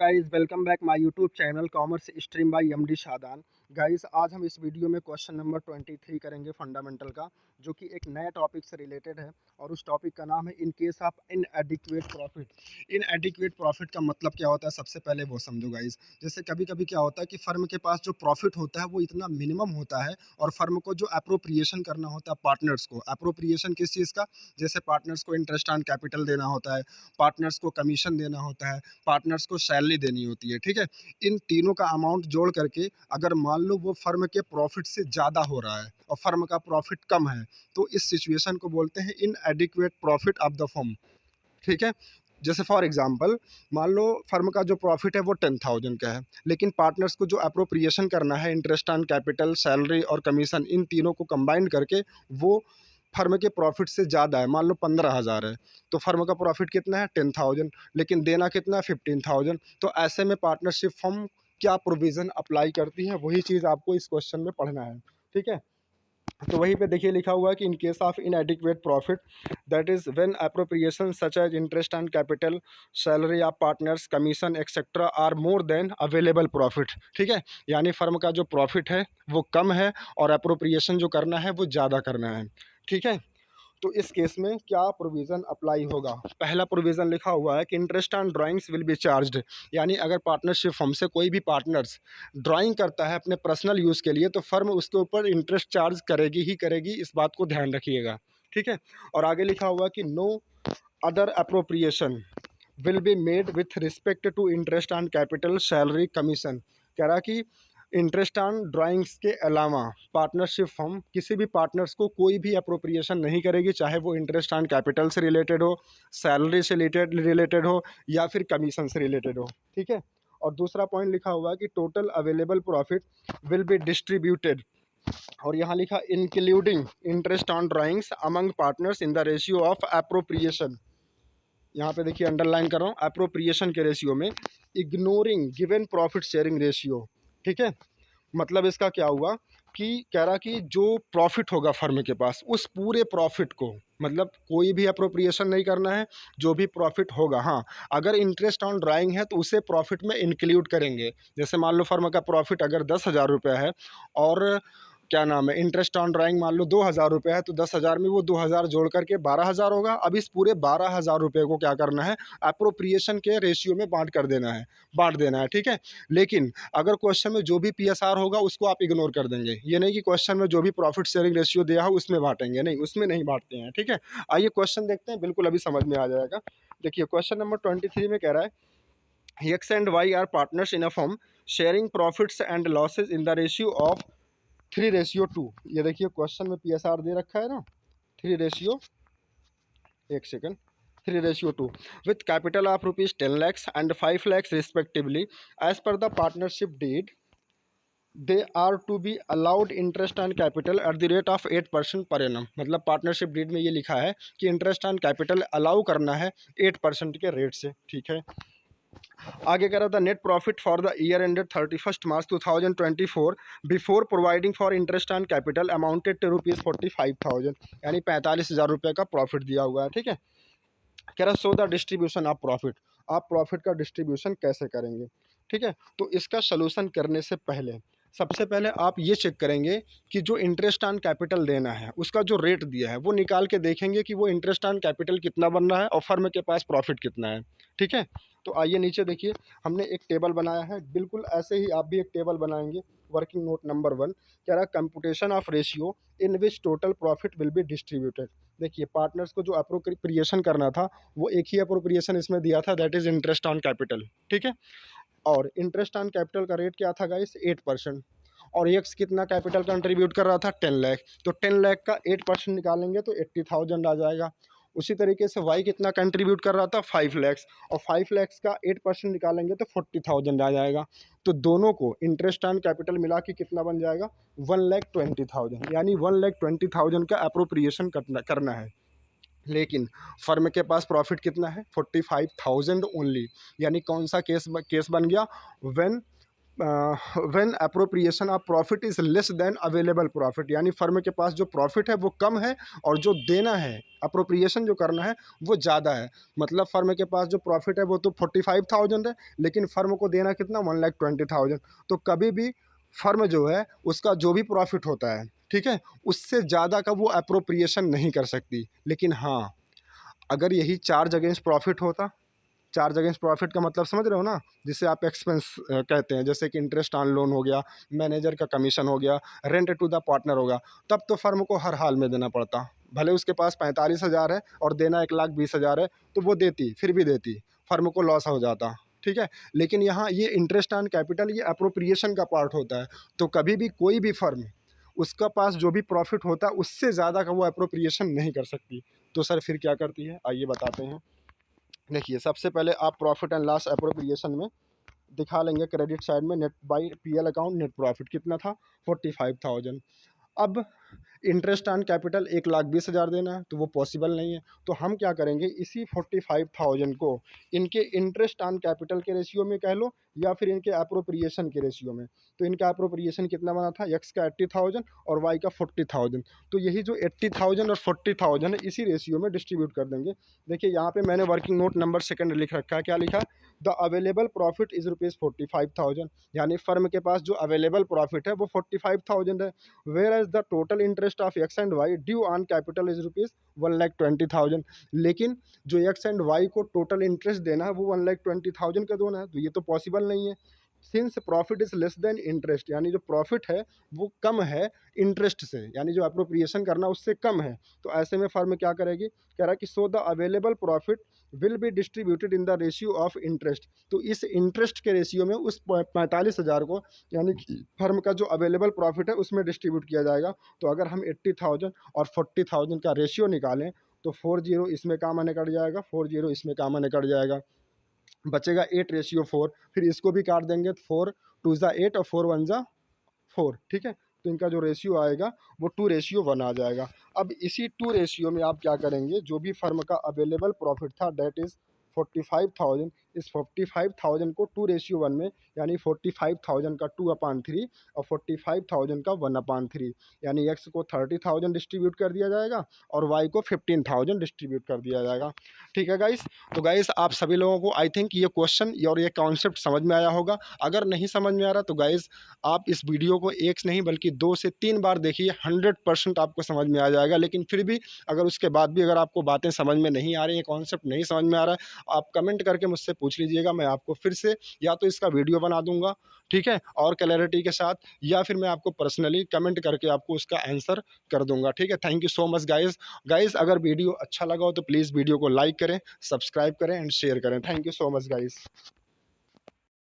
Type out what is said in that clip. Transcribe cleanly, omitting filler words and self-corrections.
Guys, welcome back my YouTube channel commerce stream by MD Shadan. Guys, आज हम इस video में क्वेश्चन नंबर 23 करेंगे फंडामेंटल का, जो कि एक नए टॉपिक से रिलेटेड है। और उस टॉपिक का नाम है इन case of inadequate profit. इनएडिक्वेट profit का मतलब क्या होता है, सबसे पहले वो समझो गाइस। जैसे कभी कभी क्या होता है कि फर्म के पास जो प्रॉफिट होता है वो इतना मिनिमम होता है, और फर्म को जो अप्रोप्रिएशन करना होता है पार्टनर्स को, अप्रोप्रिएशन किस चीज़ का, जैसे पार्टनर्स को इंटरेस्ट ऑन कैपिटल देना होता है, पार्टनर्स को कमीशन देना होता है, पार्टनर्स को सैलरी देनी होती है, ठीक है। इन तीनों का अमाउंट जोड़ करके अगर मान लो वो फर्म के प्रॉफिट से ज़्यादा हो रहा है और फर्म का प्रॉफिट कम है, तो इस सिचुएशन को बोलते हैं इनएडिक्वेट प्रॉफिट ऑफ द फर्म, ठीक है। जैसे फॉर एग्जांपल, मान लो फर्म का जो प्रॉफिट है वो 10,000 का है, लेकिन पार्टनर्स को जो अप्रोप्रिएशन करना है, इंटरेस्ट ऑन कैपिटल, सैलरी और कमीशन, इन तीनों को कंबाइन करके वो फर्म के प्रॉफिट से ज़्यादा है, मान लो 15,000 है, तो फर्म का प्रॉफिट कितना है 10,000, लेकिन देना कितना है 15,000। तो ऐसे में पार्टनरशिप फर्म क्या प्रोविज़न अप्लाई करती है, वही चीज़ आपको इस क्वेश्चन में पढ़ना है, ठीक है। तो वहीं पे देखिए लिखा हुआ है कि in case of inadequate profit, that is when appropriation such as interest on capital, salary of partners, commission etcetera are more than available profit, ठीक है। यानी फर्म का जो प्रॉफिट है वो कम है और अप्रोप्रिएशन जो करना है वो ज़्यादा करना है, ठीक है। तो इस केस में क्या प्रोविज़न अप्लाई होगा। पहला प्रोविज़न लिखा हुआ है कि interest on drawings will be charged. यानी अगर पार्टनरशिप फर्म से कोई भी पार्टनर्स ड्राइंग करता है अपने पर्सनल यूज़ के लिए, तो फर्म उसके ऊपर इंटरेस्ट चार्ज करेगी ही करेगी, इस बात को ध्यान रखिएगा, ठीक है। और आगे लिखा हुआ है कि no other appropriation will be made with respect to interest on capital, salary, commission. कह रहा कि इंटरेस्ट ऑन ड्राइंग्स के अलावा पार्टनरशिप फर्म किसी भी पार्टनर्स को कोई भी अप्रोप्रिएशन नहीं करेगी, चाहे वो इंटरेस्ट ऑन कैपिटल से रिलेटेड हो, सैलरी से रिलेटेड हो या फिर कमीशन से रिलेटेड हो, ठीक है। और दूसरा पॉइंट लिखा हुआ है कि total available profit will be distributed, और यहाँ लिखा including interest on drawings among partners in the ratio of appropriation. यहाँ पे देखिए अंडरलाइन कर रहा हूँ, अप्रोप्रिएशन के रेशियो में, ignoring given profit sharing ratio, ठीक है। मतलब इसका क्या हुआ कि कह रहा कि जो प्रॉफिट होगा फर्म के पास, उस पूरे प्रॉफिट को, मतलब कोई भी अप्रोप्रिएशन नहीं करना है, जो भी प्रॉफिट होगा, हाँ, अगर इंटरेस्ट ऑन ड्राइंग है तो उसे प्रॉफिट में इंक्लूड करेंगे। जैसे मान लो फर्म का प्रॉफिट अगर 10,000 रुपये है और क्या नाम है, इंटरेस्ट ऑन ड्राइंग मान लो 2,000 रुपये है, तो 10,000 में वो 2,000 जोड़ करके 12,000 होगा। अब इस पूरे 12,000 रुपये को क्या करना है, अप्रोप्रिएशन के रेशियो में बांट देना है, ठीक है। लेकिन अगर क्वेश्चन में जो भी पीएसआर होगा उसको आप इग्नोर कर देंगे। ये नहीं कि क्वेश्चन में जो भी प्रॉफिट शेयरिंग रेशियो दिया हो उसमें बांटेंगे, नहीं, उसमें नहीं बांटते हैं, ठीक है। आइए क्वेश्चन देखते हैं, बिल्कुल अभी समझ में आ जाएगा। देखिए क्वेश्चन नंबर 23 में कह रहा है X and Y are partners in a firm sharing profits and losses in the ratio of 3:2। ये देखिए क्वेश्चन में पीएसआर दे रखा है ना, 3 एक second, 3:2 with capital of rupees 10 lakhs and 5 lakhs respectively, as per the partnership deed they are to be allowed interest on capital at the rate of 8% per annum। मतलब partnership deed में ये लिखा है कि इंटरेस्ट ऑन कैपिटल अलाउ करना है 8% के rate से, ठीक है। आगे कह रहा था net profit for the year ended 31 March 2024 before providing for interest on capital amounted to ₹45,000, यानी 45,000 रुपये का प्रॉफिट दिया हुआ है, ठीक है। कह रहा so the distribution of profit, आप प्रॉफिट का डिस्ट्रीब्यूशन कैसे करेंगे, ठीक है। तो इसका सलूशन करने से पहले सबसे पहले आप ये चेक करेंगे कि जो इंटरेस्ट ऑन कैपिटल देना है उसका जो रेट दिया है वो निकाल के देखेंगे कि वो इंटरेस्ट ऑन कैपिटल कितना बन रहा है और फर्म के पास प्रॉफिट कितना है, ठीक है। तो आइए नीचे देखिए, हमने एक टेबल बनाया है, बिल्कुल ऐसे ही आप भी एक टेबल बनाएंगे। वर्किंग नोट नंबर 1 कह रहा computation of ratio in which total profit will be distributed. देखिए पार्टनर्स को जो अप्रोप्रिएशन करना था वो एक ही अप्रोप्रिएशन इसमें दिया था, that is interest on capital, ठीक है। और इंटरेस्ट ऑन कैपिटल का रेट क्या था गाइस, 8%। और एक्स कितना कैपिटल कंट्रीब्यूट कर रहा था, 10 लाख, तो 10 लाख का 8% निकालेंगे तो 80,000 आ जाएगा। उसी तरीके से वाई कितना कंट्रीब्यूट कर रहा था, 5 लैक्स, और 5 लैक्स का 8% निकालेंगे तो 40,000 आ जाएगा। तो दोनों को इंटरेस्ट ऑन कैपिटल मिला के कितना बन जाएगा, 1,20,000, यानी 1,20,000 का अप्रोप्रिएशन करना है। लेकिन फर्म के पास प्रॉफिट कितना है, 45,000 ओनली। यानी कौन सा केस बन गया, when when appropriation of profit is less than available profit, यानी फर्म के पास जो प्रॉफिट है वो कम है और जो देना है अप्रोप्रिएशन जो करना है वो ज़्यादा है। मतलब फर्म के पास जो प्रॉफिट है वो तो 45,000 है, लेकिन फर्म को देना कितना 1,20,000। तो कभी भी फर्म जो है उसका जो भी प्रॉफिट होता है, ठीक है, उससे ज़्यादा का वो अप्रोप्रिएशन नहीं कर सकती। लेकिन हाँ, अगर यही चार्ज अगेंस्ट प्रॉफिट होता, चार्ज अगेंस्ट प्रॉफिट का मतलब समझ रहे हो ना, जिसे आप एक्सपेंस कहते हैं, जैसे कि इंटरेस्ट ऑन लोन हो गया, मैनेजर का कमीशन हो गया, रेंट टू द पार्टनर होगा, तब तो फर्म को हर हाल में देना पड़ता। भले उसके पास 45,000 है और देना 1,20,000 है, तो वो देती, फिर भी देती, फर्म को लॉस हो जाता, ठीक है। लेकिन यहाँ ये इंटरेस्ट ऑन कैपिटल ये अप्रोप्रिएशन का पार्ट होता है, तो कभी भी कोई भी फर्म उसका पास जो भी प्रॉफिट होता है उससे ज़्यादा का वो अप्रोप्रिएशन नहीं कर सकती। तो सर फिर क्या करती है, आइए बताते हैं। देखिए, सबसे पहले आप प्रॉफिट एंड लॉस एप्रोप्रिएशन में दिखा लेंगे क्रेडिट साइड में net by PL account net profit कितना था 45,000। अब इंटरेस्ट ऑन कैपिटल 1,20,000 देना है तो वो पॉसिबल नहीं है, तो हम क्या करेंगे, इसी 45,000 को इनके इंटरेस्ट ऑन कैपिटल के रेशियो में कह लो या फिर इनके अप्रोप्रिएशन के रेशियो में। तो इनका अप्रोप्रिएशन कितना बना था, एक्स का 80,000 और वाई का 40,000। तो यही जो 80,000 और 40,000 है इसी रेशियो में डिस्ट्रीब्यूट कर देंगे। देखिए यहाँ पे मैंने वर्किंग नोट नंबर सेकंड लिख रखा है, क्या लिखा, द अवेलेबल प्रॉफिट इज ₹45,000, यानी फर्म के पास जो अवेलेबल प्रॉफिट है वो 45,000 है। Whereas the total interest of X and Y due on capital is ₹1,20,000, लेकिन जो एक्स एंड वाई को टोटल इंटरेस्ट देना है वो 1,20,000 का देना है, तो ये तो पॉसिबल नहीं है। Since profit is less than interest, यानी जो प्रॉफिट है वो कम है इंटरेस्ट से, यानी जो अप्रोप्रिएशन करना उससे कम है, तो ऐसे में फर्म क्या करेगी, कह रहा है कि so the available profit will be distributed in the ratio of interest. तो इस इंटरेस्ट के रेशियो में उस 45,000 को, यानी कि फर्म का जो अवेलेबल प्रॉफिट है उसमें डिस्ट्रीब्यूट किया जाएगा। तो अगर हम 80,000 और 40,000 का रेशियो निकालें तो 40 इसमें कामा निकट जाएगा, 40 इसमें कामा निकट जाएगा, बचेगा 8:4। फिर इसको भी काट देंगे, 4 2 8 और 4 1 4, ठीक है। तो इनका जो रेशियो आएगा वो 2:1 आ जाएगा। अब इसी 2 रेशियो में आप क्या करेंगे, जो भी फर्म का अवेलेबल प्रॉफिट था दैट इज़ 45,000, इस 45,000 को 2:1 में, यानी 45,000 का 2/3 और 45,000 का 1/3, यानी एक्स को 30,000 डिस्ट्रीब्यूट कर दिया जाएगा और वाई को 15,000 डिस्ट्रीब्यूट कर दिया जाएगा, ठीक है गाइस। तो गाइस आप सभी लोगों को आई थिंक ये क्वेश्चन और ये कॉन्सेप्ट समझ में आया होगा। अगर नहीं समझ में आ रहा तो गाइस आप इस वीडियो को एक नहीं बल्कि 2 से 3 बार देखिए, 100% आपको समझ में आ जाएगा। लेकिन फिर भी अगर उसके बाद भी अगर आपको बातें समझ में नहीं आ रही हैं, कॉन्सेप्ट नहीं समझ में आ रहा है, आप कमेंट करके मुझसे पूछ लीजिएगा, मैं आपको फिर से या तो इसका वीडियो बना दूंगा, ठीक है, और क्लैरिटी के साथ, या फिर मैं आपको पर्सनली कमेंट करके आपको उसका आंसर कर दूंगा, ठीक है। Thank you so much guys. Guys अगर वीडियो अच्छा लगा हो तो प्लीज़ वीडियो को लाइक करें, सब्सक्राइब करें एंड शेयर करें। Thank you so much guys.